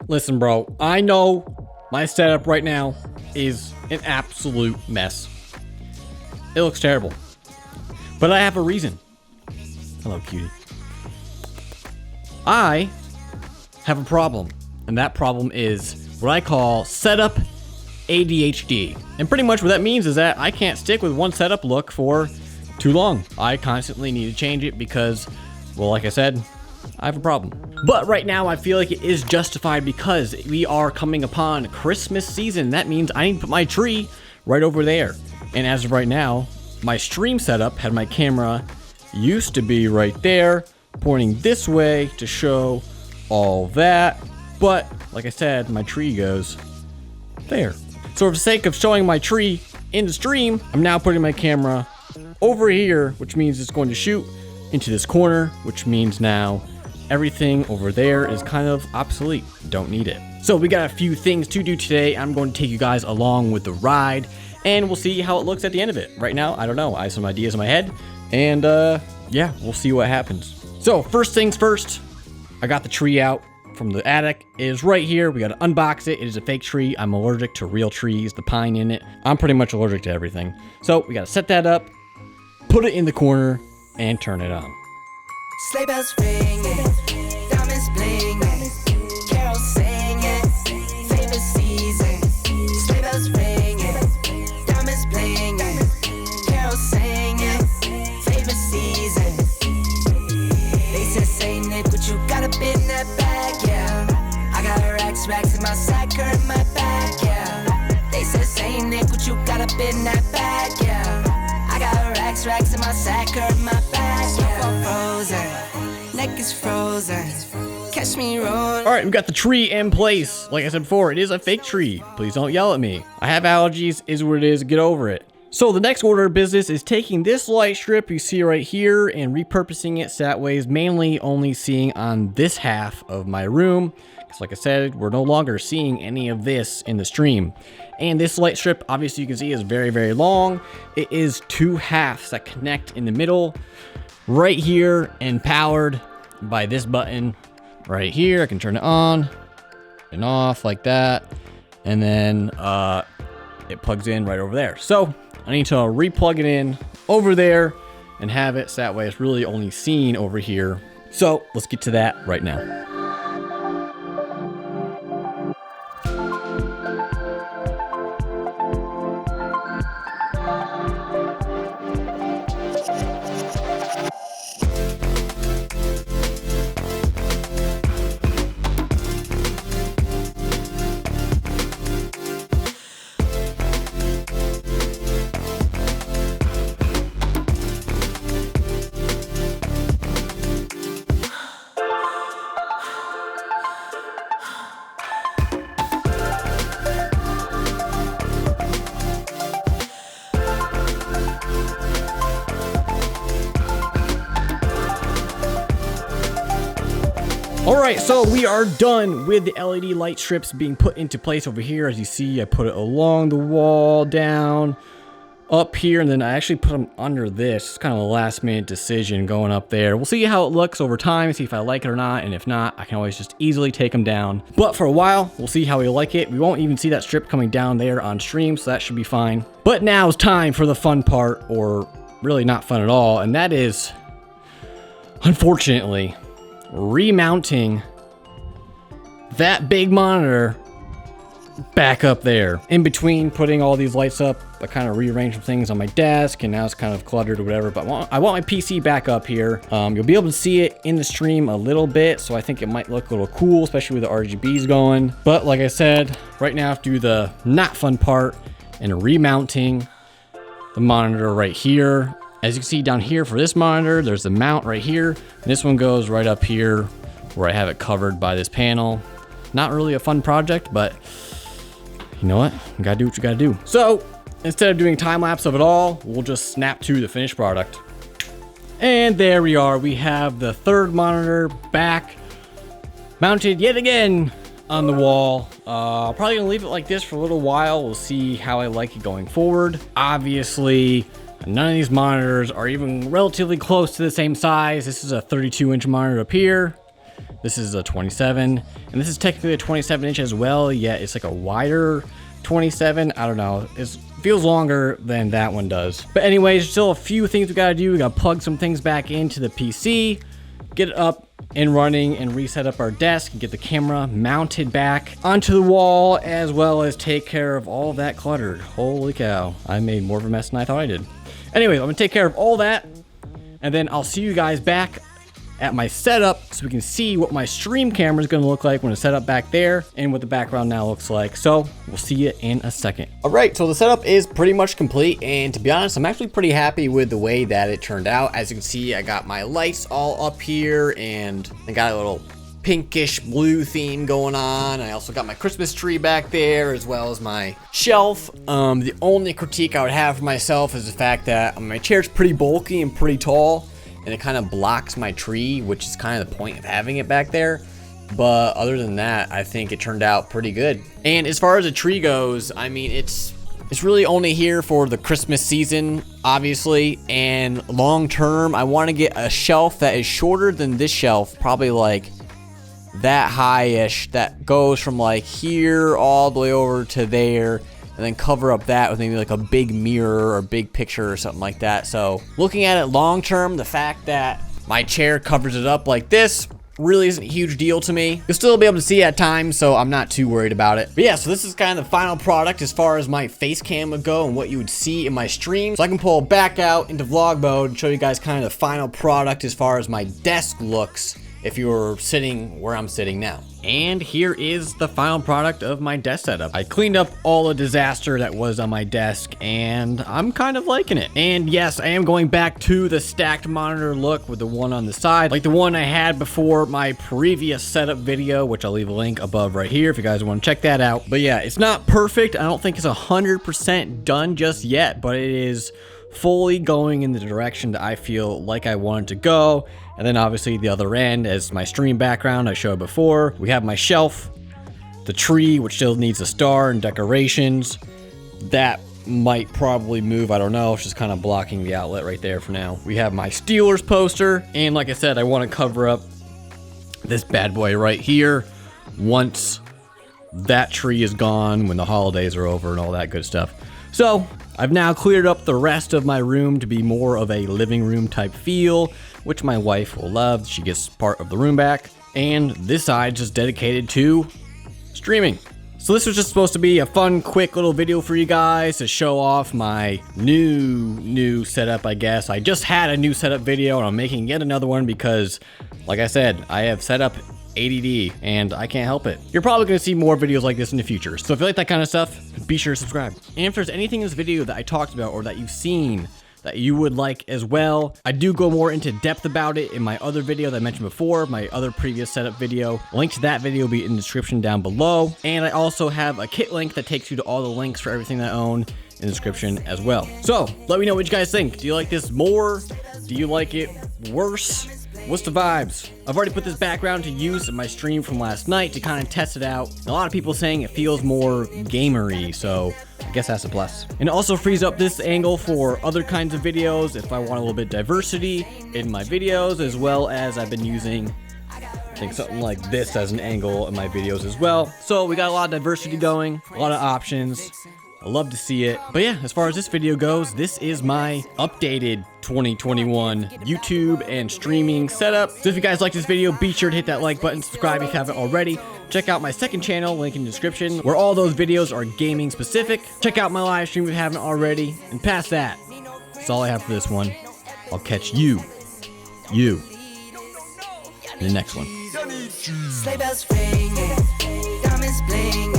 Listen, bro, I know my setup right now is an absolute mess. It looks terrible. But I have a reason. Hello, cutie. I have a problem, and that problem is what I call setup ADHD. And pretty much what that means is that I can't stick with one setup look for too long. I constantly need to change it because, well, like I said, I have a problem. But right now I feel like it is justified because we are coming upon Christmas season. That means I need to put my tree right over there. And as of right now, my stream setup had my camera used to be right there, pointing this way to show all that. But like I said, my tree goes there. So for the sake of showing my tree in the stream, I'm now putting my camera over here, which means it's going to shoot into this corner, which means now everything over there is kind of obsolete. Don't need it. So we got a few things to do today. I'm going to take you guys along with the ride, and we'll see how it looks at the end of it. Right now, I don't know. I have some ideas in my head, and yeah, we'll see what happens. So first things first, I got the tree out from the attic. It is right here. We got to unbox it. It is a fake tree. I'm allergic to real trees, the pine in it. I'm pretty much allergic to everything. So we got to set that up, put it in the corner, and turn it on. Sleigh bells ringing, diamonds blinging, carols singing, favorite season. Sleigh bells ringing, diamonds blinging, carols singing, favorite season. They said, say Nick, what you got up in that bag, yeah. I got racks in my sack, her in my bag, yeah. They said, say Nick, what you got up in that bag, yeah. I got racks in my sack, her in my bag, yeah. Frozen, neck is frozen, catch me rolling. All right, we've got the tree in place. Like I said before, it is a fake tree. Please don't yell at me. I have allergies, is what it is, get over it. So the next order of business is taking this light strip you see right here and repurposing it so that way is mainly only seeing on this half of my room. Because like I said, we're no longer seeing any of this in the stream. And this light strip, obviously you can see, is very, very long. It is two halves that connect in the middle right here and powered by this button right here. I can turn it on and off like that. And then it plugs in right over there. So I need to replug it in over there and have it so that way it's really only seen over here. So let's get to that right now. Alright, so we are done with the LED light strips being put into place over here. As you see, I put it along the wall, down, up here, and then I actually put them under this. It's kind of a last minute decision going up there. We'll see how it looks over time, see if I like it or not, and if not, I can always just easily take them down. But for a while, we'll see how we like it. We won't even see that strip coming down there on stream, so that should be fine. But now it's time for the fun part, or really not fun at all, and that is, unfortunately, remounting that big monitor back up there. In between putting all these lights up, I kind of rearranged some things on my desk and now it's kind of cluttered or whatever, but I want my PC back up here. You'll be able to see it in the stream a little bit, so I think it might look a little cool, especially with the RGBs going. But like I said, right now I have to do the not fun part and remounting the monitor right here. As you can see down here for this monitor, there's the mount right here. And this one goes right up here where I have it covered by this panel. Not really a fun project, but you know what? You gotta do what you gotta do. So instead of doing time lapse of it all, we'll just snap to the finished product. And there we are. We have the third monitor back mounted yet again on the wall. Probably gonna leave it like this for a little while. We'll see how I like it going forward. Obviously, none of these monitors are even relatively close to the same size. This is a 32-inch monitor up here. This is a 27, and this is technically a 27 inch as well, yet it's like a wider 27. I don't know. It feels longer than that one does. But anyways, still a few things we gotta do. We gotta plug some things back into the PC, get it up and running, and reset up our desk, and get the camera mounted back onto the wall, as well as take care of all that clutter. Holy cow. I made more of a mess than I thought I did. Anyway, I'm gonna take care of all that, and then I'll see you guys back at my setup so we can see what my stream camera is going to look like when it's set up back there and what the background now looks like. So we'll see you in a second. All right, so the setup is pretty much complete, and to be honest, I'm actually pretty happy with the way that it turned out. As you can see, I got my lights all up here, and I got a little pinkish blue theme going on. I also got my Christmas tree back there, as well as my shelf. The only critique I would have for myself is the fact that my chair's pretty bulky and pretty tall, and it kind of blocks my tree, which is kind of the point of having it back there. But other than that, I think it turned out pretty good. And as far as the tree goes, I mean, it's really only here for the Christmas season, obviously, and long term, I want to get a shelf that is shorter than this shelf, probably like that high-ish, that goes from like here all the way over to there, and then cover up that with maybe like a big mirror or big picture or something like that. So looking at it long term, the fact that my chair covers it up like this really isn't a huge deal to me. You'll still be able to see at times, so I'm not too worried about it. But yeah, so this is kind of the final product as far as my face cam would go and what you would see in my stream. So I can pull back out into vlog mode and show you guys kind of the final product as far as my desk looks if you were sitting where I'm sitting now. And here is the final product of my desk setup. I cleaned up all the disaster that was on my desk, and I'm kind of liking it. And yes, I am going back to the stacked monitor look with the one on the side, like the one I had before my previous setup video, which I'll leave a link above right here if you guys want to check that out. But yeah, it's not perfect. I don't think it's 100% done just yet, but it is fully going in the direction that I feel like I want it to go. And then obviously the other end as my stream background I showed before. We have my shelf, the tree, which still needs a star and decorations. That might probably move, I don't know. It's just kind of blocking the outlet right there for now. We have my Steelers poster, and like I said, I want to cover up this bad boy right here once that tree is gone, when the holidays are over and all that good stuff. So I've now cleared up the rest of my room to be more of a living room type feel, which my wife will love. She gets part of the room back. And this side's just dedicated to streaming. So this was just supposed to be a fun, quick little video for you guys to show off my new setup, I guess. I just had a new setup video, and I'm making yet another one because, like I said, I have setup ADD, and I can't help it. You're probably going to see more videos like this in the future. So if you like that kind of stuff, be sure to subscribe. And if there's anything in this video that I talked about or that you've seen that you would like as well, I do go more into depth about it in my other video that I mentioned before, my other previous setup video. Link to that video will be in the description down below. And I also have a kit link that takes you to all the links for everything that I own in the description as well. So let me know what you guys think. Do you like this more? Do you like it worse? What's the vibes? I've already put this background to use in my stream from last night to kind of test it out. A lot of people saying it feels more gamery, so I guess that's a plus. And it also frees up this angle for other kinds of videos if I want a little bit of diversity in my videos, as well as I've been using, I think, something like this as an angle in my videos as well. So we got a lot of diversity going, a lot of options. I love to see it. But yeah, as far as this video goes, this is my updated 2021 YouTube and streaming setup. So if you guys like this video, be sure to hit that like button, subscribe if you haven't already. Check out my second channel, link in the description, where all those videos are gaming specific. Check out my live stream if you haven't already. And past that, that's all I have for this one. I'll catch you in the next one. Sleigh bells ringing, diamonds blinging.